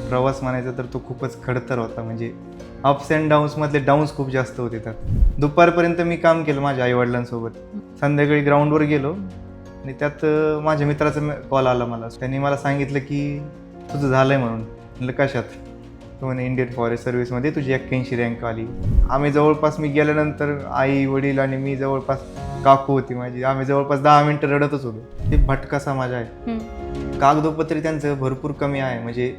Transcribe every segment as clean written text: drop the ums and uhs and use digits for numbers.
प्रवास म्हणायचा तर तो खूपच खडतर होता. म्हणजे अप्स अँड डाऊन्समधले डाऊन्स खूप जास्त होते त्यात. दुपारपर्यंत मी काम केलं माझ्या आईवडिलांसोबत. संध्याकाळी ग्राउंडवर गेलो आणि त्यात माझ्या मित्राचा कॉल आला मला. त्यांनी मला सांगितलं की तुझं झालं आहे म्हणून. म्हटलं कशात? तो म्हणे इंडियन फॉरेस्ट सर्व्हिसमध्ये तुझी 81 रँक आली. आम्ही जवळपास मी गेल्यानंतर आई वडील आणि मी जवळपास काकू होती माझी. आम्ही जवळपास 10 मिनिटं रडतच होतो. ते भटका समाज आहे. कागदोपत्री त्यांचं भरपूर कमी आहे. म्हणजे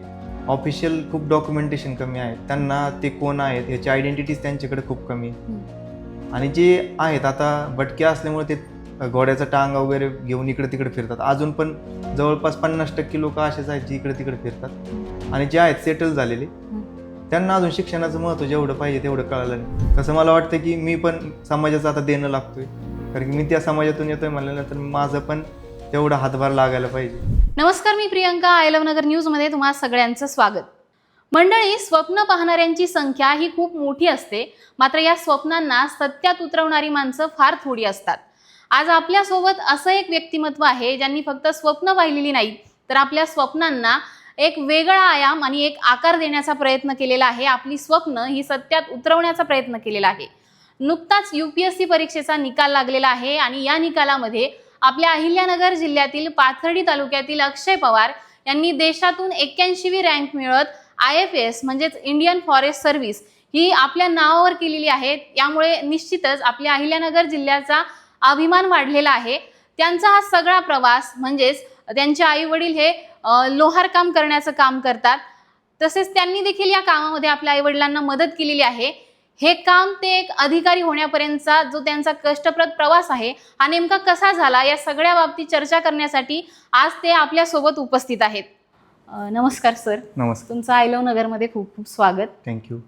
ऑफिशियल खूप डॉक्युमेंटेशन कमी आहे. त्यांना ते कोण आहेत याची आयडेंटिटीज त्यांच्याकडे खूप कमी आहे. आणि जे आहेत आता भटके असल्यामुळे ते घोड्याचा टांग वगैरे घेऊन इकडे तिकडे फिरतात. अजून पण जवळपास 50% लोक असेच आहेत जे इकडे तिकडे फिरतात. आणि जे आहेत सेटल झालेले त्यांना अजून शिक्षणाचं महत्त्व जेवढं पाहिजे तेवढं कळालं नाही. तसं मला वाटतं की मी पण समाजाचं आता देणं लागतोय. कारण की मी त्या समाजातून येतोय म्हणल्यानंतर माझं पण तेवढा हातभार लागायला पाहिजे. नमस्कार, मी प्रियंका. आय लव्ह नगर न्यूजमध्ये तुम्हा सगळ्यांचं स्वागत. मंडळी, स्वप्न पाहणाऱ्यांची संख्या ही खूप मोठी असते, मात्र या स्वप्नांना सत्यात उतरवणारी माणसं फार थोडी असतात. आज आपल्यासोबत असं एक व्यक्तिमत्व आहे ज्यांनी फक्त स्वप्न पाहिलेली नाही तर आपल्या स्वप्नांना एक वेगळा आयाम आणि एक आकार देण्याचा प्रयत्न केलेला आहे. आपली स्वप्न ही सत्यात उतरवण्याचा प्रयत्न केलेला आहे. नुकताच UPSC परीक्षेचा निकाल लागलेला आहे आणि या निकालामध्ये आपल्या अहिल्यानगर जिल्ह्यातील पाथर्डी तालुक्यातील अक्षय पवार यांनी देशातून 81वी रँक मिळवत IFS म्हणजेच इंडियन फॉरेस्ट सर्व्हिस ही आपल्या नावावर केलेली आहे. यामुळे निश्चितच आपल्या अहिल्यानगर जिल्ह्याचा अभिमान वाढलेला आहे. त्यांचा हा सगळा प्रवास म्हणजेच त्यांचे आई वडील हे लोहार काम करण्याचं काम करतात. तसेच त्यांनी देखील या कामामध्ये आपल्या आई वडिलांना मदत केलेली आहे. हे काम ते एक अधिकारी होण्यापर्यंतचा जो त्यांचा कष्टप्रद प्रवास आहे हा नेमका कसा झाला या सगळ्या बाबतीत चर्चा करण्यासाठी आज ते आपल्या सोबत उपस्थित आहेत. नमस्कार सर. नमस्कार. तुमचं आय लव्ह नगरमध्ये खूप खूप स्वागत. थँक्यू.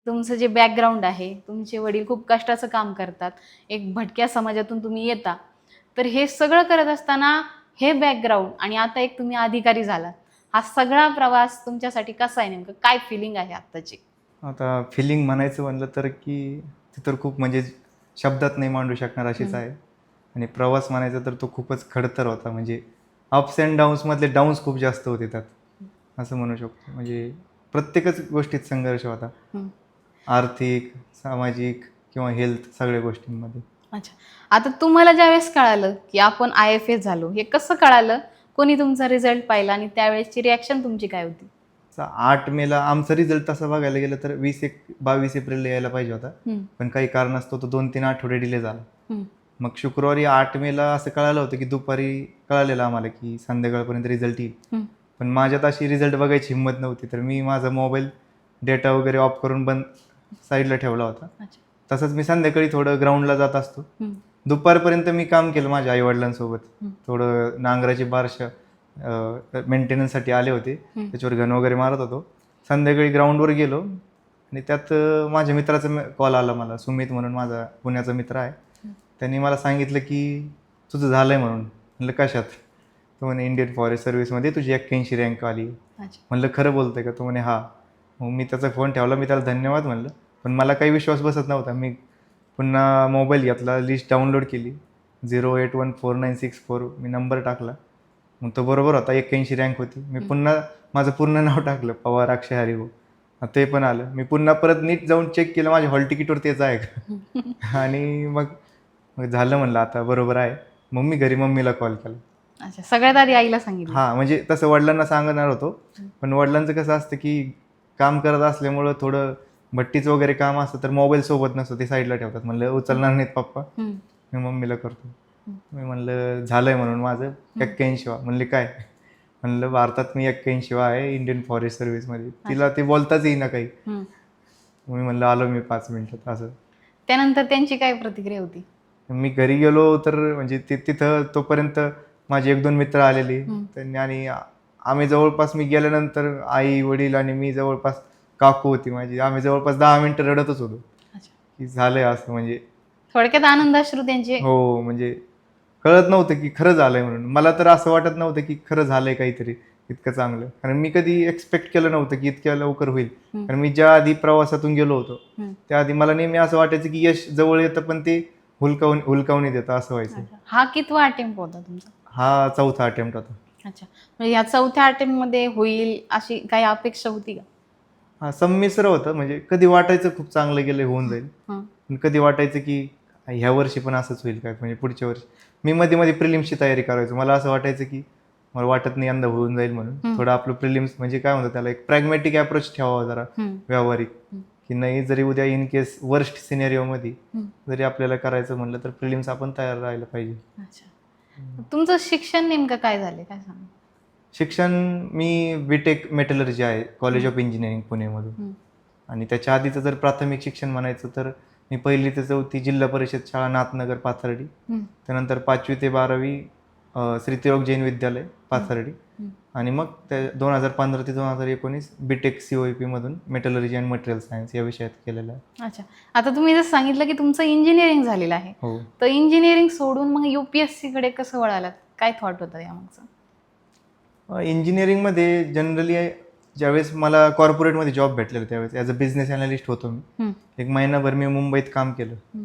तुमचं जे बॅकग्राऊंड आहे, तुमचे वडील खूप कष्टाचं काम करतात, एक भटक्या समाजातून तुम्ही येता, तर हे सगळं करत असताना हे बॅकग्राऊंड आणि आता एक तुम्ही अधिकारी झालात, हा सगळा प्रवास तुमच्यासाठी कसा आहे? नेमकं काय फिलिंग आहे आत्ताची? आता फिलिंग म्हणायचं म्हणलं तर की ते तर खूप म्हणजे शब्दात नाही मांडू शकणार अशीच आहे. आणि प्रवास म्हणायचा तर तो खूपच खडतर होता. म्हणजे अप्स अँड डाऊन्समधले डाऊन्स खूप जास्त होते त्यात, असं म्हणू शकतो. म्हणजे प्रत्येकच गोष्टीत संघर्ष होता. आर्थिक, सामाजिक किंवा हेल्थ सगळ्या गोष्टींमध्ये. अच्छा, आता तुम्हाला ज्यावेळेस कळालं की आपण IFS झालो, हे कसं कळालं? कोणी तुमचा रिझल्ट पाहिला आणि त्यावेळेसची रिॲक्शन तुमची काय होती? 8 मेला आमचा रिझल्ट तसा बघायला गेलं तर 22 एप्रिलला यायला पाहिजे होता. पण काही कारणास्तव तो 2-3 आठवडे डिले झाला. मग शुक्रवारी 8 मेला असं कळालं होतं की दुपारी कळालेलं आम्हाला की संध्याकाळपर्यंत रिझल्ट येईल. पण माझ्यात अशी रिझल्ट बघायची हिंमत नव्हती. तर मी माझा मोबाईल डेटा वगैरे ऑफ करून बंद साईडला ठेवला होता. तसंच मी संध्याकाळी थोडं ग्राउंडला जात असतो. दुपारपर्यंत मी काम केलं माझ्या आईवडिलांसोबत. थोडं नांगराची बारश मेंटेनन्ससाठी आले होते, त्याच्यावर घन वगैरे मारत होतो. संध्याकाळी ग्राउंडवर गेलो आणि त्यात माझ्या मित्राचा कॉल आला मला. सुमित म्हणून माझा पुण्याचा मित्र आहे. त्यांनी मला सांगितलं की तुझं झालं आहे म्हणून. म्हटलं कशात? तो म्हणे इंडियन फॉरेस्ट सर्व्हिसमध्ये तुझी 81 रँक आली. म्हटलं खरं बोलतंय का? तो म्हणे हां. मग मी त्याचा फोन ठेवला. मी त्याला धन्यवाद म्हणलं. पण मला काही विश्वास बसत नव्हता. मी पुन्हा मोबाईल घेतला, लिस्ट डाउनलोड केली. 0814964 मी नंबर टाकला. मग तो बरोबर होता, 81 रँक होती. मी पुन्हा माझं पूर्ण नाव टाकलं, पवार अक्षय हरिभाऊ. ते पण आलं. मी पुन्हा परत नीट जाऊन चेक केलं माझ्या हॉल तिकीटवर तेच आहे का. आणि मग झालं म्हणलं आता बरोबर आहे. मग मी घरी मम्मीला कॉल केला. अच्छा, सगळ्यात आधी आईला सांगितलं? हां, म्हणजे तसं वडिलांना सांगणार होतो. पण वडिलांचं कसं असतं की काम करत असल्यामुळं थोडं भट्टीचं वगैरे काम असतं तर मोबाईल सोबत नसतो, ते साईडला ठेवतात. म्हणलं उचलणार नाहीत पप्पा, मी मम्मीला करतो. मी म्हणलं झालंय म्हणून माझं 81वा. म्हणले काय? म्हणलं भारतात मी 81वा आहे इंडियन फॉरेस्ट सर्व्हिसमध्ये. तिला ते बोलताच येईना काही. मी म्हणलं आलो मी 5 मिनिटात. असं त्यानंतर त्यांची काय प्रतिक्रिया होती? मी घरी गेलो तर म्हणजे तिथं तोपर्यंत माझे 1-2 मित्र आलेले त्यांनी. आणि आम्ही जवळपास मी गेल्यानंतर आई वडील आणि मी जवळपास काकू होती माझी. आम्ही जवळपास 10 मिनिटं रडतच होतो की झालंय असं. म्हणजे थोडक्यात आनंदाश्रू त्यांचे. हो, म्हणजे कळत नव्हतं की खरं झालंय म्हणून. मला तर असं वाटत नव्हतं की खरं झालंय काहीतरी इतकं चांगलं. कारण मी कधी एक्सपेक्ट केलं नव्हतं की इतक्या लवकर होईल. कारण मी ज्या आधी प्रवासातून गेलो होतो त्याआधी मला नेहमी असं वाटायचं की यश जवळ येतं पण ते हुलकावून देतं, असं व्हायचं. हा कितवा अटेम्प्ट होता तुमचा? हा 4था अटेम्प्ट होता. अच्छा, म्हणजे या 4थ्या अटेम्प्टमध्ये होईल अशी काही अपेक्षा होती का? हां, संमिश्र होतं. म्हणजे कधी वाटायचं खूप चांगलं गेलं होऊन जाईल. हं. पण कधी वाटायचं की ह्या वर्षी पण असंच होईल काय, म्हणजे पुढच्या वर्षी. मी मध्ये-मध्ये प्रिलिम्सची तयारी करायचो. मला असं वाटायचं की मला वाटत नाही यंदा होऊन जाईल म्हणून. हं. थोडं आपलं प्रिलिम्स म्हणजे काय म्हणतात त्याला, एक प्रॅग्मॅटिक अप्रोच ठेवावा जरा हं. व्यावहारिक. हं. की नाही, जरी उद्या इन केस वर्स्ट सिनेरिओमध्ये हं. जरी आपल्याला करायचं म्हणलं तर प्रिलिम्स आपण तयार राहायला पाहिजे. अच्छा, तुमचं शिक्षण नेमकं काय झालंय काय सांगा? शिक्षण मी बी.टेक मेटलर्जी आहे कॉलेज हं. ऑफ इंजिनिअरिंग पुणेमधून. हं. आणि त्याच्या आधीचं जर प्राथमिक शिक्षण म्हणायचं तर मी 1ली ते 4थी जिल्हा परिषद शाळा नाथनगर पाथर्डी. हं. त्यानंतर 5वी ते 12वी श्री त्रिलोक जैन विद्यालय पाथर्डी. हं. आणि मग त्या 2015 ते 2019 बी.टेक COEP मधून मेटलर्जी अँड मटेरियल सायन्स या विषयात केलेलं आहे. अच्छा, आता तुम्ही जर सांगितलं की तुमचं इंजिनिअरिंग झालेलं आहे, हो. तर इंजिनिअरिंग सोडून मग UPSC कडे कसं वळालात? काय थॉट होतं यामागचं? इंजिनिअरिंगमध्ये जनरली ज्यावेळेस मला कॉर्पोरेटमध्ये जॉब भेटलेला त्यावेळेस ॲज अ बिझनेस ॲनालिस्ट होतो मी. हं. एक महिनाभर मी मुंबईत काम केलं. हं.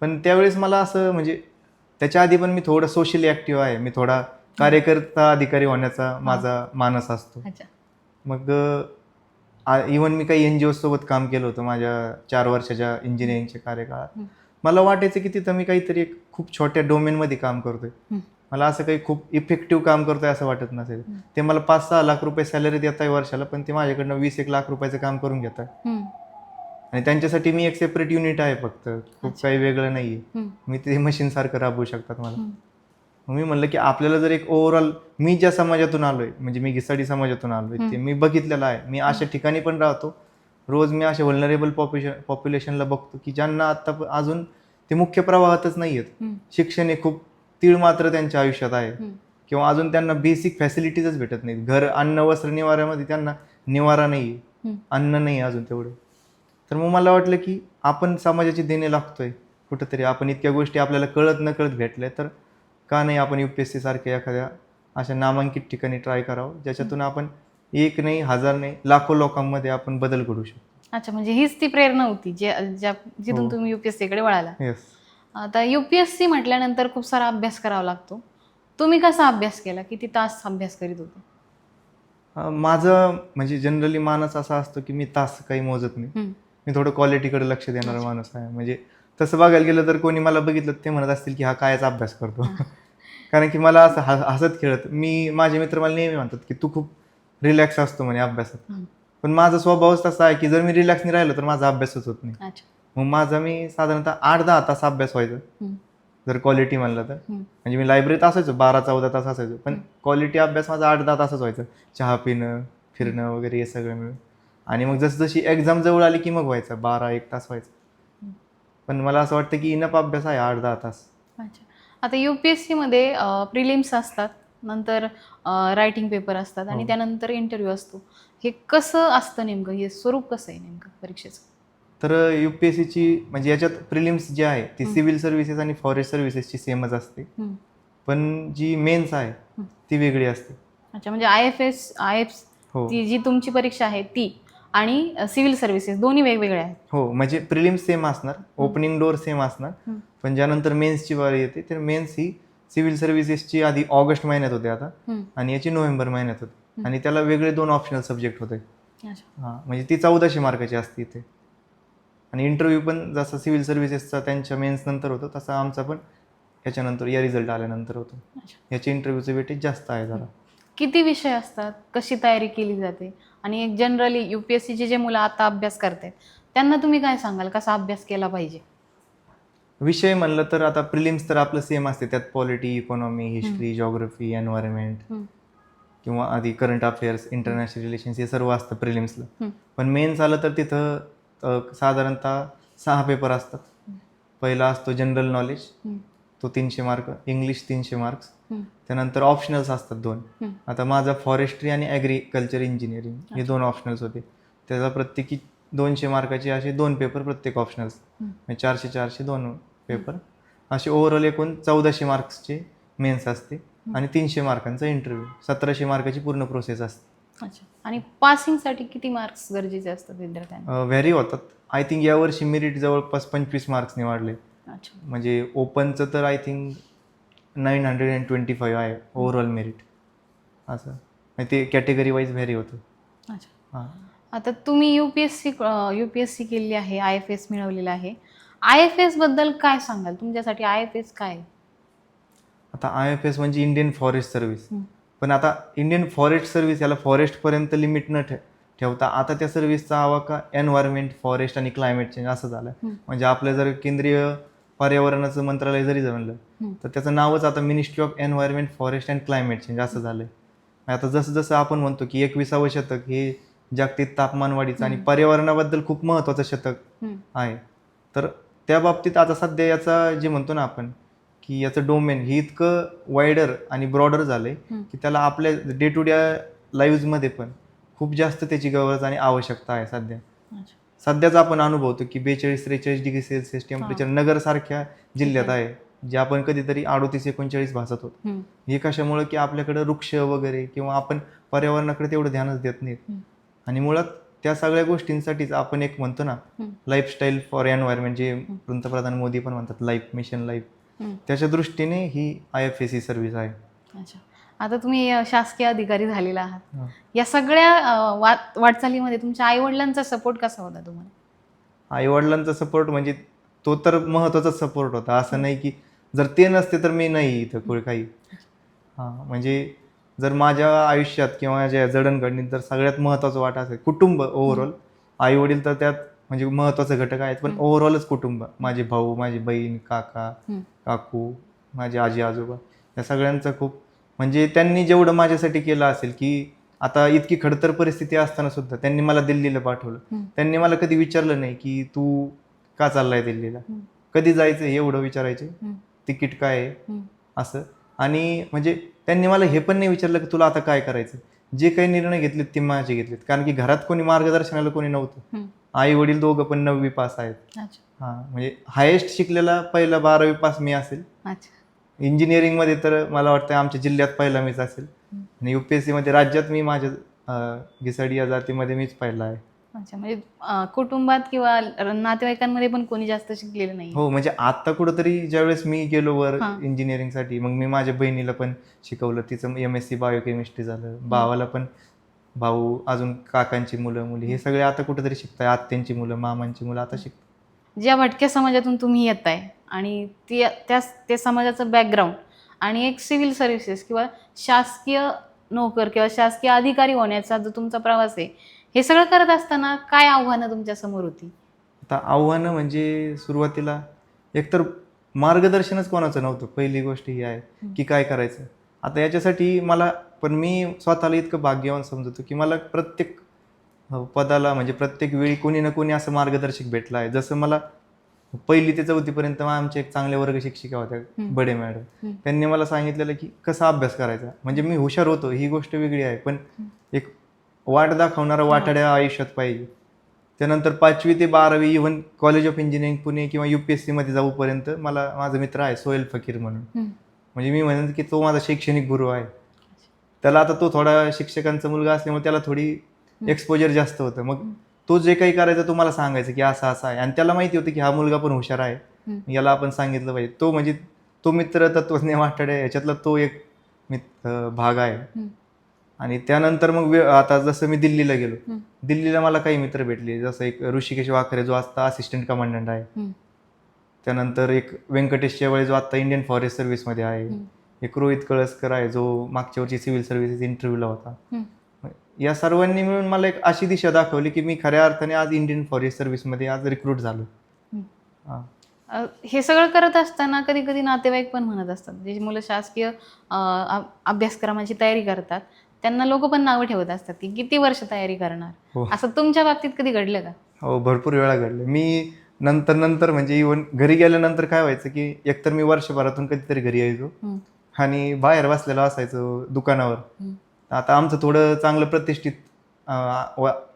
पण त्यावेळेस मला असं म्हणजे त्याच्या आधी पण मी थोडं सोशली ॲक्टिव्ह आहे. मी थोडा कार्यकर्ता अधिकारी होण्याचा माझा मानस असतो. अच्छा. मग इव्हन मी काही NGO सोबत काम केलं होतं माझ्या 4 वर्षाच्या इंजिनिअरिंगच्या कार्यकाळात. हं. मला वाटायचं की तिथं मी काहीतरी एक खूप छोट्या डोमेनमध्ये काम करतोय. हं. मला असं काही खूप इफेक्टिव्ह काम करतोय असं वाटत नसेल. हं. ते मला 5-6 लाख रुपये सॅलरी देत आहे वर्षाला, पण ते माझ्याकडनं 20-1 लाख रुपयाचं काम करून घेत आहे. हं. आणि त्यांच्यासाठी मी एक सेपरेट युनिट आहे फक्त. खूप काही वेगळं नाही आहे. हं. मी ते मशीनसारखं राबवू शकतात मला. हं. मग मी म्हणलं की आपल्याला जर एक ओव्हरऑल, मी ज्या समाजातून आलोय, म्हणजे मी घिसाडी समाजातून आलोय, ते मी बघितलेलं आहे. मी अशा ठिकाणी पण राहतो. रोज मी अशा व्हल्नरेबल पॉप्युलेशनला बघतो की ज्यांना आता अजून ते मुख्य प्रवाहातच नाही आहेत. हं. शिक्षण हे खूप तीळ मात्र त्यांच्या आयुष्यात आहे. हं. किंवा अजून त्यांना बेसिक फॅसिलिटीजच भेटत नाहीत. घर, अन्न, वस्त्र, निवाऱ्यामध्ये त्यांना निवारा नाही आहे, हं. अन्न नाही अजून तेवढं. तर मग मला वाटलं की आपण समाजाची देणे लागतोय कुठंतरी. आपण इतक्या गोष्टी आपल्याला कळत न कळत भेटल्या, तर का नाही आपण UPSC सारख्या एखाद्या अशा नामांकित ठिकाणी ट्राय करावं, ज्याच्यातून आपण एक नाही, हजार नाही, लाखो लोकांमध्ये आपण बदल घडवू शकतो. अच्छा, म्हणजे हीच ती प्रेरणा होती जिथून हो. तुम्ही UPSC कडे वळाला. येस. आता UPSC म्हटल्यानंतर खूप सारा अभ्यास करावा लागतो. तुम्ही कसा अभ्यास केला? किती तास अभ्यास करीत होते? माझं म्हणजे जनरली मानस असा असतो की मी तास काही मोजत नाही. हं. मी थोडं क्वालिटीकडे लक्ष देणारा माणूस आहे. म्हणजे तसं बघायला गेलं तर कोणी मला बघितलं ते म्हणत असतील की हा कायचा अभ्यास करतो. कारण की मला असं हसत खेळत, माझे मित्र मला नेहमी म्हणतात की तू खूप रिलॅक्स असतो म्हणे अभ्यासात. हं. पण माझा स्वभावच तसा आहे की जर मी रिलॅक्स नाही राहिलो तर माझा अभ्यासच होत नाही. अच्छा. मग मी साधारणतः 8-10 तास अभ्यास व्हायचा. हं. जर क्वालिटी म्हणलं तर. हं. म्हणजे मी लायब्ररीत असायचो 12-14 तास असायचो. पण क्वालिटी अभ्यास माझा 8-10 तासच व्हायचा. चहा पिणं, फिरणं वगैरे हे सगळं मिळून. आणि मग जसजशी एक्झाम जवळ आली की मग व्हायचा 12-1 तास व्हायचा. पण मला असं वाटतं की इनफ अभ्यास आहे 8-10 तास. अच्छा. आता UPSC मध्ये प्रिलिम्स असतात, नंतर रायटिंग पेपर असतात आणि हो. त्यानंतर इंटरव्ह्यू असतो. हे कसं असतं नेमकं? हे स्वरूप कसं आहे नेमकं परीक्षेचं? तर UPSCची म्हणजे याच्यात प्रिलिम्स जी आहे ती सिव्हिल सर्व्हिसेस आणि फॉरेस्ट सर्व्हिसेसची सेमच असते. हं. पण जी मेन्स आहे ती वेगळी असते. अच्छा, म्हणजे IFS हो. ती जी तुमची परीक्षा आहे ती आणि सिव्हिल सर्व्हिसेस दोन्ही वेगवेगळे आहेत. हो, म्हणजे प्रिलिम्स सेम असणार, ओपनिंग डोअर सेम असणार. हं. पण ज्यानंतर मेन्सची वारी येते तर मेन्स ही सिव्हिल सर्व्हिसेसची आधी ऑगस्ट महिन्यात होते आता, हं. आणि याची नोव्हेंबर महिन्यात होते. आणि त्याला वेगळे 2 ऑप्शनल सब्जेक्ट होते. अच्छा. हां, म्हणजे ती 1400 मार्काची असते इथे. आणि इंटरव्ह्यू पण जसा सिव्हिल सर्व्हिसेसचा त्यांच्या मेन्स नंतर होतो तसा आमचा पण याच्यानंतर या रिझल्ट आल्यानंतर होतो. अच्छा. याची इंटरव्ह्यूचं वेटेज जास्त आहे जरा. किती विषय असतात? कशी तयारी केली जाते? आणि एक जनरली UPSCचे जे मुलं आता अभ्यास करतायत त्यांना तुम्ही काय सांगाल? कसा अभ्यास केला पाहिजे? विषय म्हणलं तर आता प्रिलिम्स तर आपलं सेम असते. त्यात polity, economy, history, geography, environment किंवा आधी करंट अफेअर्स, इंटरनॅशनल रिलेशन्स हे सर्व असतं प्रिलिम्सला. पण मेन्स आलं तर तिथं साधारणतः 6 पेपर असतात. पहिला असतो जनरल नॉलेज, तो 300 मार्क, इंग्लिश 300 मार्क्स. त्यानंतर ऑप्शनल्स असतात 2. आता माझा फॉरेस्ट्री आणि ॲग्रिकल्चर इंजिनिअरिंग हे 2 ऑप्शनल्स होते. त्याचा प्रत्येकी 200 मार्काचे असे 2 पेपर प्रत्येक ऑप्शनल्स, म्हणजे 400-400 2 पेपर, असे ओव्हरऑल एकूण 1400 मार्क्सचे मेन्स असते आणि 300 मार्कांचा इंटरव्ह्यू. 1700 मार्काची पूर्ण प्रोसेस असते. अच्छा. आणि पासिंगसाठी किती मार्क्स गरजेचे असतात विद्यार्थ्यांना? व्हॅरी होतात. आय थिंक यावर्षी मेरिट जवळपास 25 मार्क्सने वाढले. अच्छा. म्हणजे ओपनचं तर आय थिंक 925 आहे ओव्हरऑल मेरिट. असं आणि ते कॅटेगरी वाईज व्हॅरी होतं. अच्छा. हां. आता तुम्ही UPSC केलेली आहे, IFS मिळवलेला आहे. IFS बद्दल काय सांगाल? तुमच्यासाठी IFS काय आहे? आता IFS म्हणजे इंडियन फॉरेस्ट सर्व्हिस. हं. पण आता इंडियन फॉरेस्ट सर्व्हिस याला फॉरेस्टपर्यंत लिमिट न ठेवता आता त्या सर्व्हिसचा आवाका एन्व्हायरमेंट, फॉरेस्ट आणि क्लायमेट चेंज असं झालं. हं. म्हणजे आपलं जर केंद्रीय पर्यावरणाचं मंत्रालय जरी जमलं हं. तर त्याचं नावच आता ministry of environment, forest and climate change असं झालं. आता जसं जसं आपण म्हणतो की 21वे शतक हे जागतिक तापमानवाढीचं आणि पर्यावरणाबद्दल खूप महत्त्वाचं शतक हं. आहे. तर त्या बाबतीत आता सध्या याचा जे म्हणतो ना आपण की याचं डोमेन हे इतकं वाईडर आणि ब्रॉडर झालंय की त्याला आपल्या डे टू डे लाईव्हमध्ये पण खूप जास्त त्याची गरज आणि आवश्यकता आहे सध्या. अच्छा. सध्याच आपण अनुभवतो की 42-43 डिग्री सेल्सिअस टेम्परेचर नगरसारख्या जिल्ह्यात आहे, जे आपण कधीतरी 38-39 भासत होतो. हं. हे कशामुळं की आपल्याकडं वृक्ष वगैरे किंवा आपण पर्यावरणाकडे तेवढं ध्यानच देत नाहीत. हं. आणि मुळात त्या सगळ्या गोष्टींसाठीच आपण एक म्हणतो ना लाईफस्टाईल फॉर एन्व्हायरमेंट, जे पंतप्रधान मोदी पण म्हणतात लाईफ मिशन लाईफ, हं. त्याच्या दृष्टीने ही IFSC सर्व्हिस आहे. अच्छा. आता तुम्ही शासकीय अधिकारी झालेला आहात. हां. या सगळ्या वाटचालीमध्ये तुमच्या आईवडिलांचा सपोर्ट कसा होता तुम्हाला? आईवडिलांचा सपोर्ट म्हणजे तो तर महत्त्वाचाच सपोर्ट होता. असं नाही की जर ते नसते तर मी नाही इथं कुठे काही. हां, म्हणजे जर माझ्या आयुष्यात किंवा माझ्या जडणघडणीत जर सगळ्यात महत्त्वाचा वाटा असेल कुटुंब ओव्हरऑल, आई-वडील तर त्यात म्हणजे महत्त्वाचे घटक आहेत, पण ओव्हरऑलच कुटुंब, माझे भाऊ, माझी बहीण, काका, काकू, माझे आजी-आजोबा, या सगळ्यांचं खूप म्हणजे त्यांनी जेवढं माझ्यासाठी केलं असेल की आता इतकी खडतर परिस्थिती असताना सुद्धा त्यांनी मला दिल्लीला पाठवलं. त्यांनी मला कधी विचारलं नाही की तू का चाललाय दिल्लीला, कधी जायचं हे एवढं विचारायचे, तिकीट काय आहे असं. आणि म्हणजे त्यांनी मला हे पण नाही विचारलं की तुला आता काय करायचं. जे काही निर्णय घेतलेत ते माझे घेतलेत, कारण की घरात कोणी मार्गदर्शनाला कोणी नव्हतं. आई वडील दोघं पण 9वी पास आहेत. अच्छा. हां, म्हणजे हायेस्ट शिकलेला पहिला 12वी पास मी असेल. अच्छा. इंजिनिअरिंगमध्ये तर मला वाटतं आमच्या जिल्ह्यात पहिला मीच असेल. आणि UPSCमध्ये राज्यात मी माझ्या घिसाडी या जातीमध्ये मीच पहिला आहे. अच्छा. म्हणजे कुटुंबात किंवा नातेवाईकांमध्ये पण कोणी जास्त शिकलेलं नाही. हो, म्हणजे आता कुठंतरी ज्यावेळेस मी गेलो वर हां. इंजिनिअरिंगसाठी, मग मी माझ्या बहिणीला पण शिकवलं. तिचं MSc बायोकेमिस्ट्री झालं. भावाला पण, भाऊ, अजून काकांची मुलं मुली हे सगळे आता कुठेतरी शिकताय. आत्यांची मुलं, मामांची मुलं आता शिकतात. ज्या भटक्या समाजातून तुम्ही येताय आणि त्या समाजाचं बॅकग्राऊंड आणि एक सिव्हिल सर्व्हिसेस किंवा शासकीय नोकर किंवा शासकीय अधिकारी होण्याचा जो तुमचा प्रवास आहे, हे सगळं करत असताना काय आव्हानं तुमच्या समोर होती? आता आव्हानं म्हणजे सुरुवातीला एकतर मार्गदर्शनच कोणाचं नव्हतं. पहिली गोष्ट ही आहे की काय करायचं. आता याच्यासाठी मला पण मी स्वतःला इतकं भाग्यवान समजतो की मला प्रत्येक पदाला म्हणजे प्रत्येक वेळी कोणी ना कोणी असं मार्गदर्शक भेटलं आहे. जसं मला 1ली ते 4थीपर्यंत आमचे एक चांगल्या वर्ग शिक्षिका होत्या, बडे मॅडम. त्यांनी मला सांगितलेलं की कसा अभ्यास करायचा. म्हणजे मी हुशार होतो ही गोष्ट वेगळी आहे, पण एक वाट दाखवणारा वाटाड्या आयुष्यात पाहिजे. त्यानंतर 5वी ते 12वी even college of engineering Pune किंवा UPSCमध्ये जाऊपर्यंत मला माझा मित्र आहे सोहेल फकीर म्हणून. म्हणजे मी म्हणेन की तो माझा शैक्षणिक गुरु आहे. त्याला आता तो थोडा शिक्षकांचा मुलगा असल्यामुळे त्याला थोडी एक्सपोजर जास्त होतं. मग तो जे काही करायचा तो मला सांगायचा की असं असं आहे, आणि त्याला माहिती होतं की हा मुलगा पण हुशार आहे, याला आपण सांगितलं पाहिजे. तो म्हणजे तो मित्र तत्वज्ञ वाटाडे याच्यातला तो एक भाग आहे. आणि त्यानंतर मग आता जसं मी दिल्लीला गेलो, दिल्लीला मला काही मित्र भेटले, जसं एक ऋषिकेश वाखरे जो आता असिस्टंट कमांडंट आहे, त्यानंतर एक व्यंकटेश शेवाळे जो आता इंडियन फॉरेस्ट सर्व्हिसमध्ये आहे, एक रोहित कळसकर आहे जो मागच्या वर्षी सिव्हिल सर्व्हिसेस इंटरव्ह्यूला होता. या सर्वांनी मिळून मला एक अशी दिशा दाखवली की मी खऱ्या अर्थाने आज इंडियन फॉरेस्ट सर्व्हिसमध्ये आज रिक्रूट झालो. हे सगळं करत असताना कधी कधी नातेवाईक पण म्हणत असतात, जे मुलं शासकीय अभ्यासक्रमाची तयारी करतात त्यांना लोक पण नावं ठेवत असतात की किती वर्ष तयारी करणार. असं तुमच्या बाबतीत कधी घडलं का? हो, भरपूर वेळा घडलं. मी नंतर म्हणजे इव्हन घरी गेल्यानंतर काय व्हायचं की एकतर मी वर्षभरातून कधीतरी घरी यायचो आणि बाहेर बसलेलो असायचो दुकानावर. आता आमचं थोडं चांगलं प्रतिष्ठित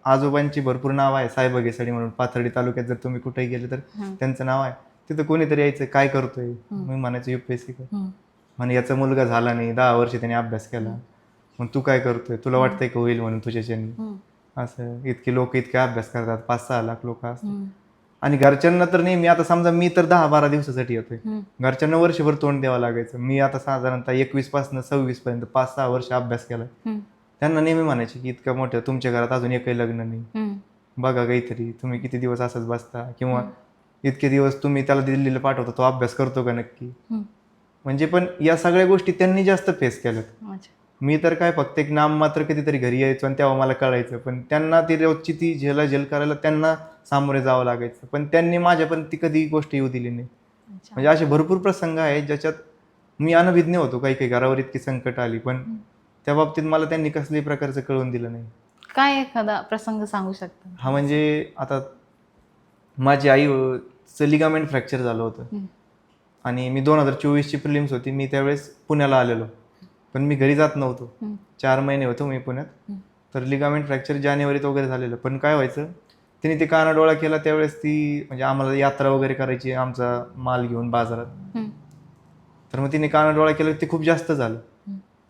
आजोबांची भरपूर नाव आहे, साहेब घिसाडी म्हणून. पाथर्डी तालुक्यात जर तुम्ही कुठेही गेले तर त्यांचं नाव आहे. तिथं कोणीतरी यायचं, काय करतोय, मी म्हणायचं UPSC कर. म्हणे याचा मुलगा झाला नाही, 10 वर्ष त्याने अभ्यास केला, मग तू काय करतोय, तुला वाटतंय का होईल म्हणून तुझ्याच्यानी. असं इतके लोक इतके अभ्यास करतात, 5-6 लाख लोक असतात. आणि घरच्यांना तर नेहमी, आता समजा मी तर 10-12 दिवसासाठी येतोय, घरच्यांना वर्षभर तोंड द्यावं लागायचं. मी आता साधारणतः 21 पासून 26 पर्यंत 5-6 वर्ष अभ्यास केलाय. त्यांना नेहमी म्हणायचे की इतकं मोठं तुमच्या घरात अजून एकही लग्न नाही, बघा काहीतरी, तुम्ही किती दिवस असंच बसता, किंवा इतके दिवस तुम्ही त्याला दिल्लीला पाठवता, तो अभ्यास करतो का नक्की. म्हणजे पण या सगळ्या गोष्टी त्यांनी जास्त फेस केल्यात. मी तर काय फक्त एक नाम मात्र कधीतरी घरी यायचो आणि तेव्हा मला कळायचं, पण त्यांना ती रोजची ती झेल करायला त्यांना सामोरे जावं लागायचं. पण त्यांनी माझ्यापर्यंत ती कधी गोष्ट येऊ दिली नाही. म्हणजे असे भरपूर प्रसंग आहेत ज्याच्यात मी अनभिज्ञ होतो, काही काही घरावर इतकी संकट आली, पण त्या बाबतीत मला त्यांनी कसल्याही प्रकारचं कळून दिलं नाही. काय एखादा प्रसंग सांगू शकता? हा, म्हणजे आता माझी आईचं लिगामेंट फ्रॅक्चर झालं होतं आणि मी 2024ची प्रिलिम्स होती, मी त्यावेळेस पुण्याला आलेलो, पण मी घरी जात नव्हतो. 4 महिने होतो मी पुण्यात. तर लिगामेंट फ्रॅक्चर जानेवारीत वगैरे झालेलं. पण काय व्हायचं, तिने ते कानाडोळा केला त्यावेळेस, ती म्हणजे आम्हाला यात्रा वगैरे करायची आमचा माल घेऊन बाजारात. तर मग तिने कानाडोळा केला, ते खूप जास्त झालं.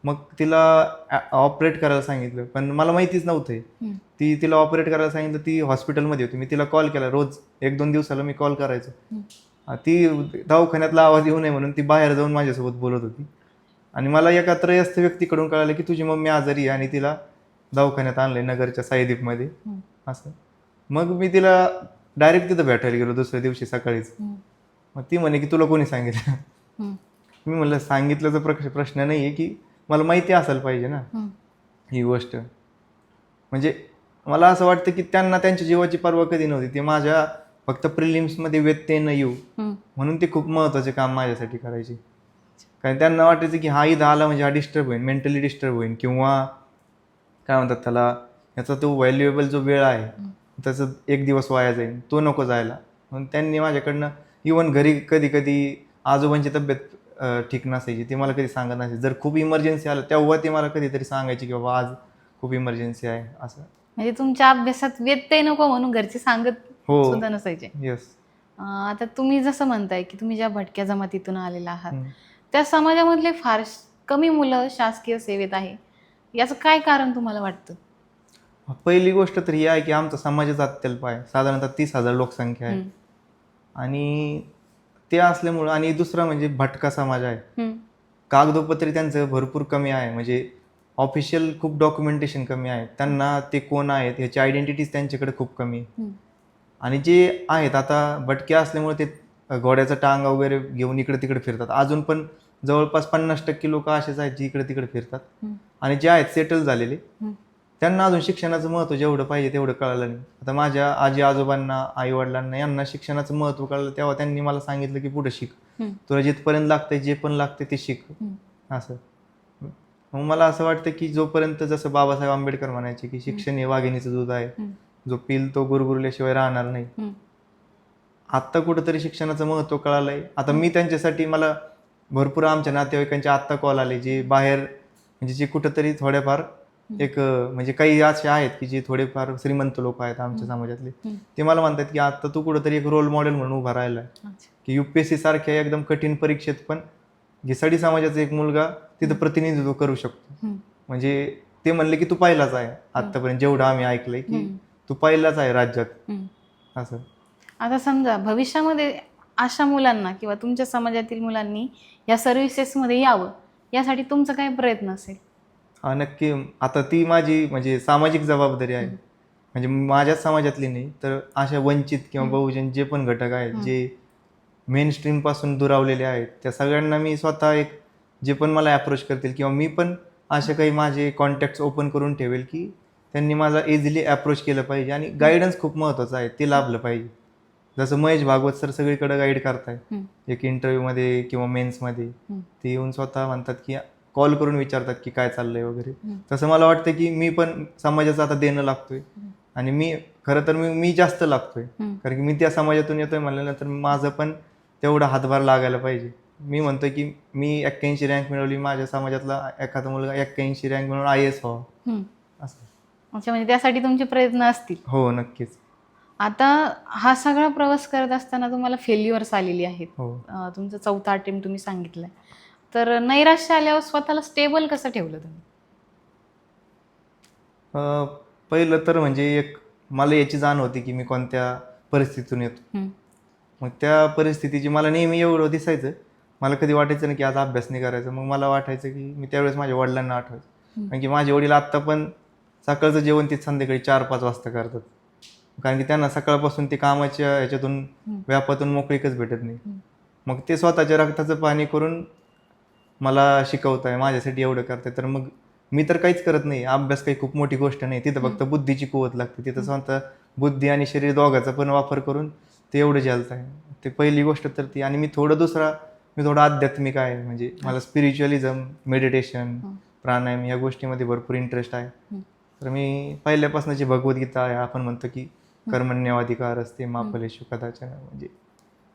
मग तिला ऑपरेट करायला सांगितलं, पण मला माहितीच नव्हतं. तिला ऑपरेट करायला सांगितलं, ती हॉस्पिटलमध्ये होती. मी तिला कॉल केला, रोज 1-2 दिवसाला मी कॉल करायचो. ती दवाखान्यातला आवाज येऊ नये म्हणून ती बाहेर जाऊन माझ्यासोबत बोलत होती. आणि मला एका त्रयस्थ व्यक्तीकडून कळालं की तुझी मम्मी आजारी आहे आणि तिला दवाखान्यात आणलंय नगरच्या साईदीपमध्ये असं. मग मी तिला डायरेक्ट तिथं भेटायला गेलो दुसऱ्या दिवशी सकाळीच. मग ती म्हणे की तुला कोणी सांगितलं. मी म्हणलं सांगितल्याचा प्रश्न नाही आहे, की मला माहिती असायला पाहिजे ना ही गोष्ट. म्हणजे मला असं वाटतं की त्यांना त्यांच्या जीवाची पर्वा कधी नव्हती. ते माझ्या फक्त प्रिलिम्समध्ये व्यत्यय न येऊ म्हणून ते खूप महत्त्वाचे काम माझ्यासाठी करायचे. कारण त्यांना वाटायचं की हा इथं आला म्हणजे हा डिस्टर्ब होईल, मेंटली डिस्टर्ब होईल, किंवा काय म्हणतात त्याला, याचा तो व्हॅल्युएबल जो वेळ आहे त्याचं 1 दिवस वाया जाईल, तो नको जायला. म्हणून त्यांनी माझ्याकडनं इवन घरी कधी कधी आजोबांची तब्येत ठीक नसायची, ते मला कधी सांगत नसायचे. जर खूप इमर्जन्सी आलं तेव्हा ते मला कधीतरी सांगायचे की बाबा आज खूप इमर्जन्सी आहे असं. म्हणजे तुमच्या अभ्यासात व्यत्यय नको म्हणून घरचे सांगत हो, सुद्धा नसायचे. येस. आता तुम्ही जसं म्हणताय की तुम्ही ज्या भटक्या जमातीतून आलेला आहात, त्या समाजामधले फार कमी मुलं शासकीय सेवेत आहे, याचं काय कारण तुम्हाला वाटतं? पहिली गोष्ट तर ही आहे की आमचा समाजच अत्यल्प आहे, साधारणतः 30,000 लोकसंख्या आहे. आणि ते असल्यामुळं, आणि दुसरं म्हणजे भटका समाज आहे, कागदोपत्री त्यांचं भरपूर कमी आहे. म्हणजे ऑफिशियल खूप डॉक्युमेंटेशन कमी आहे, त्यांना ते कोण आहेत ह्याची आयडेंटिटीज त्यांच्याकडे खूप कमी आहे. आणि जे आहेत आता भटके असल्यामुळे ते घोड्याचा टांग वगैरे घेऊन इकडे तिकडे फिरतात. अजून पण जवळपास 50% लोक असेच आहेत जे इकडे तिकडे फिरतात. आणि जे आहेत सेटल झालेले, त्यांना अजून शिक्षणाचं महत्त्व जेवढं पाहिजे तेवढं कळालं नाही. आता माझ्या आजी आजोबांना, आई वडिलांना, यांना शिक्षणाचं महत्त्व कळलं तेव्हा त्यांनी मला सांगितलं की पुढे शिक, तुला जिथपर्यंत लागतंय, जे पण लागते ते शिक असं. मग मला असं वाटतं की जोपर्यंत, जसं बाबासाहेब आंबेडकर म्हणायचे की शिक्षण हे वाघिणीचं दूध आहे, जो पिल तो गुरगुरल्याशिवाय राहणार नाही. आत्ता कुठंतरी शिक्षणाचं महत्त्व कळालंय. आता मी त्यांच्यासाठी, मला भरपूर आमच्या नातेवाईकांचे आत्ता कॉल आले जे बाहेर, म्हणजे जे कुठंतरी थोड्याफार एक, म्हणजे काही असे आहेत की जे थोडेफार श्रीमंत लोक आहेत आमच्या समाजातले, ते मला म्हणतात की आता तू कुठंतरी एक रोल मॉडेल म्हणून उभा राहिला आहे, की UPSC सारख्या एकदम कठीण परीक्षेत पण घिसाडी समाजाचा एक मुलगा तिथं प्रतिनिधित्व करू शकतो. म्हणजे ते म्हणले की तू पहिलाच आहे आतापर्यंत, जेवढं आम्ही ऐकलंय की तू पहिलाच आहे राज्यात असं. आता समजा भविष्यामध्ये अशा मुलांना किंवा तुमच्या समाजातील मुलांनी या सर्व्हिसेसमध्ये यावं, यासाठी तुमचा काय प्रयत्न असेल? हा, नक्की. आता ती माझी म्हणजे सामाजिक जबाबदारी आहे. म्हणजे माझ्याच समाजातली नाही तर अशा वंचित किंवा बहुजन जे पण घटक आहेत, जे मेन स्ट्रीमपासून दुरावलेले आहेत, त्या सगळ्यांना मी स्वतः एक, जे पण मला अप्रोच करतील किंवा मी पण असे काही माझे कॉन्टॅक्ट्स ओपन करून ठेवेल की त्यांनी माझा इझिली अप्रोच केलं पाहिजे. आणि गायडन्स खूप महत्त्वाचं आहे, ते लाभलं पाहिजे. जसं महेश भागवत सर सगळीकडे गाईड करताय, एक इंटरव्ह्यूमध्ये किंवा मेन्समध्ये ते येऊन स्वतः म्हणतात की कॉल करून विचारतात की काय चाललंय वगैरे. तसं मला वाटतं की मी पण समाजाचं आता देणं लागतोय. आणि मी खरं तर मी जास्त लागतोय, कारण की मी त्या समाजातून येतोय म्हणल्यानंतर माझं पण तेवढा हातभार लागायला पाहिजे. मी म्हणतोय की मी 81 रँक मिळवली, माझ्या समाजातला एखादा मुलगा 81 रँक मिळवून IAS व्हावा असं. अच्छा, म्हणजे त्यासाठी तुमचे प्रयत्न असतील? हो, नक्कीच. आता हा सगळा प्रवास करत असताना तुम्हाला फेल्युअर्स आलेली आहेत. हो. तुमचं 4था अटेम्प्ट तुम्ही सांगितलंय. तर नैराश्य आल्यावर स्वतःला स्टेबल कसं ठेवलं तुम्ही? पहिलं तर म्हणजे एक मला याची जाण होती की मी कोणत्या परिस्थितीतून येतो. हम्म. मग त्या परिस्थितीची मला नेहमी एवढं दिसायचं, मला कधी वाटायचं नाही की आज अभ्यास नाही करायचा. मग मला वाटायचं की मी त्यावेळेस माझ्या वडिलांना आठवायचं, कारण की माझे वडील आत्ता पण सकाळचं जेवण ते संध्याकाळी 4-5 वाजता करतात, कारण की त्यांना सकाळपासून ते कामाच्या ह्याच्यातून व्यापातून मोकळीकच भेटत नाही. मग ते स्वतःच्या रक्ताचं पाणी करून मला शिकवताय, माझ्यासाठी एवढं करताय. तर मग मी तर काहीच करत नाही. अभ्यास काही खूप मोठी गोष्ट नाही, तिथं फक्त बुद्धीची कुवत लागते. तिथं स्वतः बुद्धी आणि शरीर दोघाचा पण वापर करून ते एवढं झेलत आहे. ते पहिली गोष्ट तर ती. आणि मी थोडं आध्यात्मिक आहे, म्हणजे मला स्पिरिच्युअलिझम, मेडिटेशन, प्राणायाम या गोष्टीमध्ये भरपूर इंटरेस्ट आहे. तर मी पहिल्यापासून जी भगवद्गीता आहे, आपण म्हणतो की कर्मण्यवाधिकार असते मा फलेषु कदाचन, म्हणजे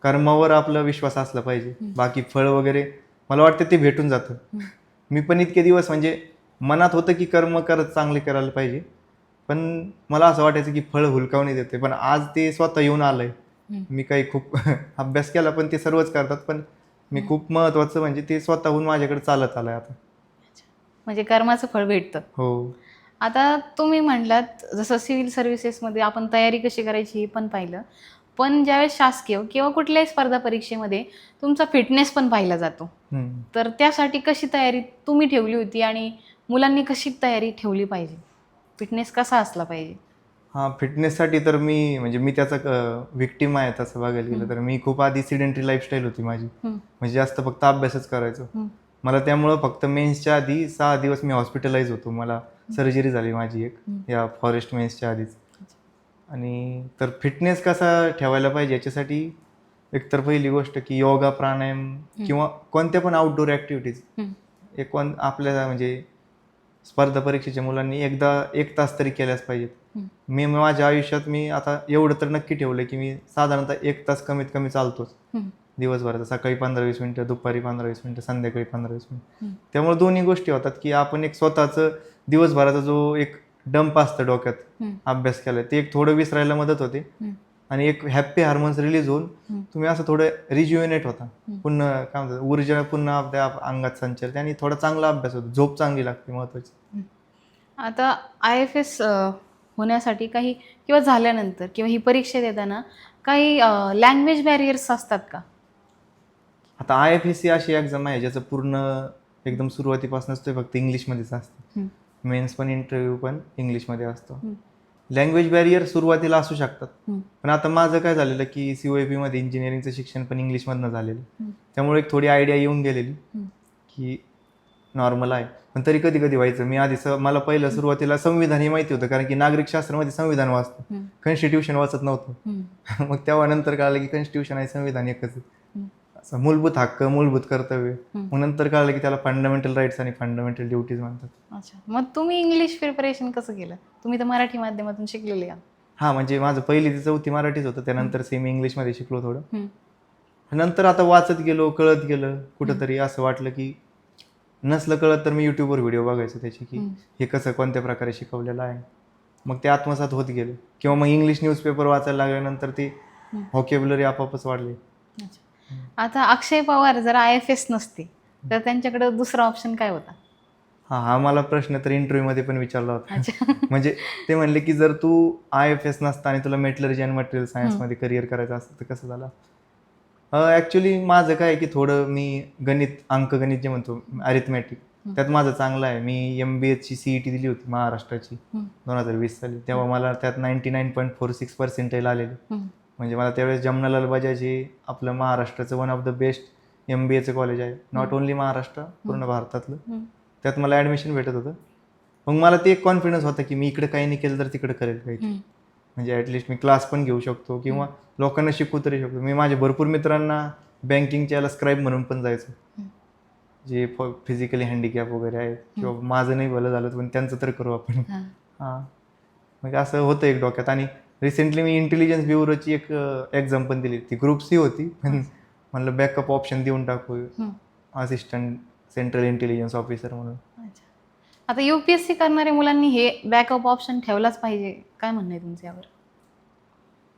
कर्मावर आपला विश्वास असला पाहिजे. बाकी फळ वगैरे मला वाटतं ते भेटून जातं. मी पण इतके दिवस म्हणजे मनात होतं की कर्म चांगले करायला पाहिजे, पण मला असं वाटायचं की फळ हुलकावणी देते. पण आज ते स्वतः येऊन आलंय. मी काही खूप अभ्यास केला, पण ते सर्वच करतात, पण मी खूप महत्वाचं म्हणजे ते स्वतःहून माझ्याकडे चालत आलंय आता. म्हणजे कर्माचं फळ भेटतं. हो. आता तुम्ही म्हणलात जसं सिव्हिल सर्व्हिसेसमध्ये आपण तयारी कशी करायची हे पण पाहिलं, पण ज्यावेळेस शासकीय किंवा कुठल्याही स्पर्धा परीक्षेमध्ये तुमचा फिटनेस पण पाहिला जातो. तर त्यासाठी कशी तयारी तुम्ही ठेवली होती आणि मुलांनी कशी तयारी ठेवली पाहिजे? फिटनेस कसा असला पाहिजे? हां, फिटनेससाठी तर मी त्याचा विक्टीम आहे तसं बघायला गेलं तर. मी खूप आधी सिडेंटरी लाईफस्टाईल होती माझी, म्हणजे जास्त फक्त अभ्यासच करायचो. मला त्यामुळं फक्त मेन्सच्या आधी 6 दिवस मी हॉस्पिटलाइज होतो. मला सर्जरी झाली माझी एक, या फॉरेस्ट मेन्सच्या आधीच. आणि तर फिटनेस कसा ठेवायला पाहिजे याच्यासाठी एकतर पहिली गोष्ट की योगा, प्राणायाम किंवा कोणत्या पण आउटडोर ॲक्टिव्हिटीज आपल्या म्हणजे स्पर्धा परीक्षेच्या मुलांनी एकदा 1 तास तरी केल्याच पाहिजेत. मी माझ्या आयुष्यात आता एवढं तर नक्की ठेवलं की मी साधारणतः 1 तास कमीत कमी चालतोच दिवसभराचा. सकाळी 15-20 मिनिटं, दुपारी 15-20 मिनिटं, संध्याकाळी 15-20 मिनिटं. त्यामुळे दोन्ही गोष्टी होतात की आपण एक स्वतःचं दिवसभराचा जो एक डंप असतं डोक्यात अभ्यास केला, ते एक थोडं विसरायला मदत होते. आणि एक हॅप्पी हार्मोन्स रिलीज होऊन तुम्ही असं थोडं रिज्युएनेट होता, पुन्हा काय म्हणतात ऊर्जा पुन्हा आपल्या अंगात संचारते आणि थोडा चांगला अभ्यास होतो, झोप चांगली लागते महत्वाची. आता IFS होण्यासाठी काही किंवा झाल्यानंतर किंवा ही परीक्षा देताना काही लँग्वेज बॅरियर्स असतात का? आता IFS ही अशी एक्झाम आहे ज्याचं पूर्ण एकदम सुरुवातीपासूनच ते फक्त इंग्लिशमध्येच असतं. मेन्स पण इंटरव्ह्यू पण इंग्लिशमध्ये असतो. लँग्वेज बॅरियर सुरुवातीला असू शकतात, पण आता माझं काय झालेलं की COAP मध्ये इंजिनिअरिंगचं शिक्षण पण इंग्लिशमधनं झालेलं, त्यामुळे एक थोडी आयडिया येऊन गेलेली की नॉर्मल आहे. पण तरी कधी कधी व्हायचं. मी आधी मला पहिलं सुरुवातीला संविधान हे माहिती होतं, कारण की नागरिक शास्त्रामध्ये संविधान वाचतो, कॉन्स्टिट्यूशन वाचत नव्हतं. मग तेव्हा नंतर कळलं की कॉन्स्टिट्यूशन आहे, संविधान एकच आहे. असं मूलभूत हक्क, मूलभूत कर्तव्य. मग नंतर कळलं की त्याला फंडामेंटल राईट्स आणि फंडामेंटल ड्युटीज म्हणतात. अच्छा, मग तुम्ही इंग्लिश प्रिपरेशन कसं केलं? तुम्ही तर मराठी माध्यमातून शिकलेले आहात. हां, म्हणजे माझं 1ली ते 4थी मराठीच होतं, त्यानंतर सेमी इंग्लिशमध्ये शिकलो थोडं. नंतर आता वाचत गेलो, कळत गेलं. कुठंतरी असं वाटलं की नसलं कळत तर मी यूट्यूबवर व्हिडिओ बघायचो त्याची की हे कसं कोणत्या प्रकारे शिकवलेलं आहे. मग ते आत्मसात होत गेलं. किंवा मग इंग्लिश न्यूजपेपर वाचायला लागल्यानंतर ते व्हॉकॅब्युलरी आपोआपच वाढले. आता अक्षय पवार जर IFS नसते तर त्यांच्याकडे दुसरा ऑप्शन काय होता? हा मला प्रश्न तर इंटरव्ह्यूमध्ये पण विचारला होता. म्हणजे ते म्हणले की जर तू IFS नसता आणि तुला मेटलर्जी आणि मटेरियल सायन्समध्ये करिअर करायचं असतं तर कसं झालं? ॲक्च्युली माझं काय की थोडं मी अंकगणित जे म्हणतो अरिथमॅटिक, त्यात माझं चांगलं आहे. मी MBAची CET दिली होती महाराष्ट्राची 2020 साली. तेव्हा मला त्यात 99.46% आलेले. म्हणजे मला त्यावेळेस जमनालाल बजाज आपलं महाराष्ट्राचं वन ऑफ द बेस्ट MBAचं कॉलेज आहे, नॉट ओन्ली महाराष्ट्र, पूर्ण भारतातलं. त्यात मला ॲडमिशन भेटत होतं. मग मला ते एक कॉन्फिडन्स होता की मी इकडे काही नाही केलं तर तिकडे करेल काही, म्हणजे ॲटलिस्ट मी क्लास पण घेऊ शकतो किंवा लोकांना शिकवू तरी शकतो. मी माझ्या भरपूर मित्रांना बँकिंगच्या याला स्क्राईब म्हणून पण जायचो, जे फिजिकली हँडिकॅप वगैरे आहेत, किंवा माझं नाही भलं झालं पण त्यांचं तर करू आपण. हां, मग असं होतं एक डोक्यात. आणि रिसेंटली मी इंटेलिजन्स ब्युरोची एक एक्झाम पण दिली. ती ग्रुप C होती, पण म्हणलं बॅकअप ऑप्शन देऊन टाकू, असिस्टंट सेंट्रल इंटेलिजन्स ऑफिसर म्हणून. आता UPSC करणाऱ्या मुलांनी हे बॅकअप ऑप्शन ठेवलाच पाहिजे, काय म्हणणं आहे तुमचं यावर?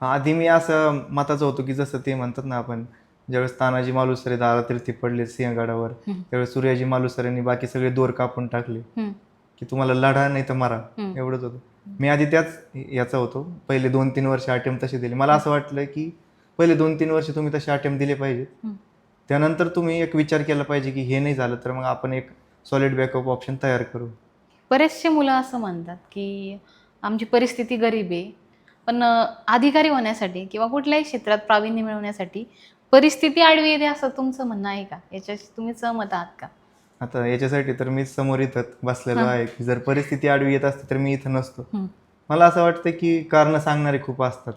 आधी मी असं मताचं होतो की जसं ते म्हणतात ना, आपण ज्यावेळेस तानाजी मालुसरे दारातीर्थी पडले सिंहगडावर, त्यावेळेस सूर्याजी मालुसरेंनी बाकी सगळे दोर कापून टाकले की तुम्हाला लढा नाही तर मारा, एवढंच होतं. मी आधी त्याच याचा होतो. पहिले 2-3 वर्ष अटेम्प्ट तसे दिले. मला असं वाटलं की पहिले 2-3 वर्ष तुम्ही तसे अटेम्प्ट दिले पाहिजेत. त्यानंतर तुम्ही एक विचार केला पाहिजे की हे नाही झालं तर मग आपण एक सॉलिड बॅकअप ऑप्शन तयार करू. बरेचसे मुलं असं म्हणतात की आमची परिस्थिती गरीब आहे, पण अधिकारी होण्यासाठी किंवा कुठल्याही क्षेत्रात प्रावीण्य मिळवण्यासाठी परिस्थिती आडवी येते असं तुमचं म्हणणं आहे का? याच्याशी तुम्ही सहमत आहात का? आता याच्यासाठी तर मीच समोर इथं बसलेलो आहे की जर परिस्थिती आडवी येत असते तर मी इथं नसतो. मला असं वाटतं की कारणं सांगणारे खूप असतात.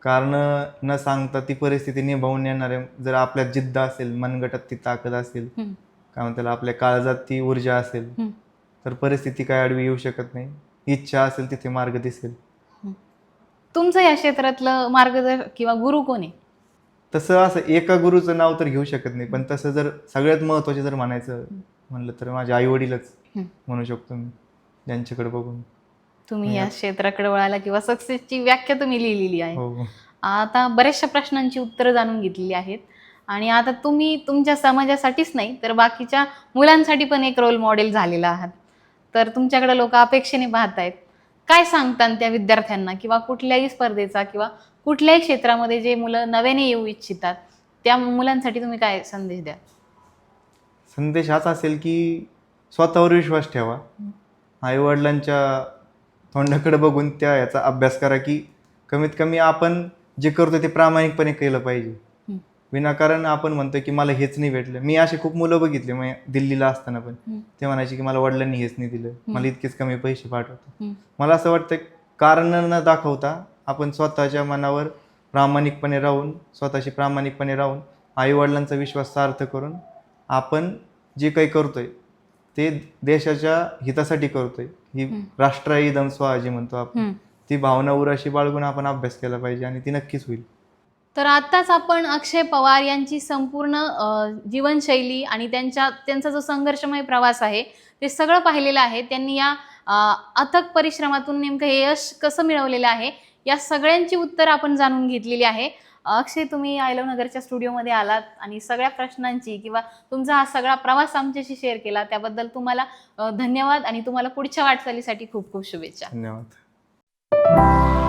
कारणं न सांगता ती परिस्थिती निभावून येणारे जर आपल्यात जिद्द असेल, मनगटात ती ताकद असेल, काय म्हणतात आपल्या काळजात ती ऊर्जा असेल, तर परिस्थिती काय आडवी येऊ शकत नाही. इच्छा असेल तिथे मार्ग दिसेल. तुमचं या क्षेत्रातलं मार्गदर्शक किंवा गुरु कोण आहे? तसं असं एका गुरुचं नाव तर घेऊ शकत नाही, पण तसं जर सगळ्यात महत्त्वाचे जर म्हणायचं म्हणलं तर माझे आईवडीलच म्हणू शकतो मी, ज्यांच्याकडे बघून तुम्ही या क्षेत्राकडे वळाला किंवा सक्सेसची व्याख्या तुम्ही लिहिलेली आहे. हो. आता बऱ्याचशा प्रश्नांची उत्तरं जाणून घेतलेली आहेत आणि आता तुम्ही तुमच्या समाजासाठीच नाही तर बाकीच्या मुलांसाठी पण एक रोल मॉडेल झालेला आहात. तर तुमच्याकडे लोक अपेक्षेने पाहत आहेत. काय सांगतात त्या विद्यार्थ्यांना किंवा कुठल्याही स्पर्धेचा किंवा कुठल्याही क्षेत्रामध्ये जे मुलं नव्याने येऊ इच्छितात त्या मुलांसाठी तुम्ही काय संदेश द्या? संदेश हाच असेल की स्वतःवर विश्वास ठेवा. आईवडिलांच्या तोंडाकडे बघून त्या याचा अभ्यास करा की कमीत कमी आपण जे करतो ते प्रामाणिकपणे केलं पाहिजे. विनाकारण आपण म्हणतो की मला हेच नाही भेटलं. मी असे खूप मुलं बघितले मग दिल्लीला असताना पण ते म्हणायचे की मला वडिलांनी हेच नाही दिलं, मला इतकेच कमी पैसे पाठवतात. मला असं वाटतं कारण न दाखवता आपण स्वतःच्या मनावर प्रामाणिकपणे राहून स्वतःशी प्रामाणिकपणे राहून आईवडिलांचा विश्वास सार्थ करून आपण जे काही करतोय ते देशाच्या हितासाठी करतोय. ही राष्ट्रहितम स्वराज्य म्हणतो आपण, ती भावना उराशी बाळगून आपण अभ्यास केला पाहिजे आणि ती नक्कीच होईल. तर आत्ताच आपण अक्षय पवार यांची संपूर्ण जीवनशैली आणि त्यांचा जो संघर्षमय प्रवास आहे ते सगळं पाहिलेलं आहे. त्यांनी या अथक परिश्रमातून नेमकं हे यश कसं मिळवलेलं आहे या सगळ्यांची उत्तरं आपण जाणून घेतलेली आहे. अक्षय, तुम्ही आय लव्ह नगरच्या स्टुडिओमध्ये आलात आणि सगळ्या प्रश्नांची किंवा तुमचा हा सगळा प्रवास आमच्याशी शेअर केला त्याबद्दल तुम्हाला धन्यवाद आणि तुम्हाला पुढच्या वाटचालीसाठी खूप खूप शुभेच्छा. धन्यवाद.